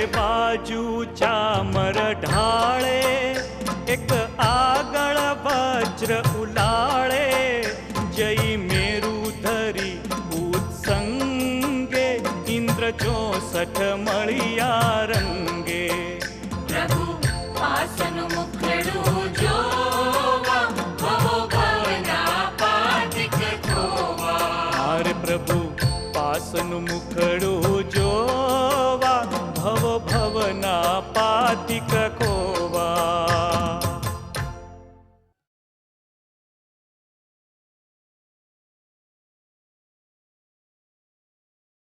बाजू चामर ढाळे, एक आगळ वज्र उलाळे, जई मेरु धरी उत्संगे, इंद्र 64 मळिया रंगे। प्रभु पासनु मुखड़ू जोवा, भवो भवना पातिक खोवा। आरे प्रभु पासनु मुखड़ू जोवा, भव भवना पातिक खोवा।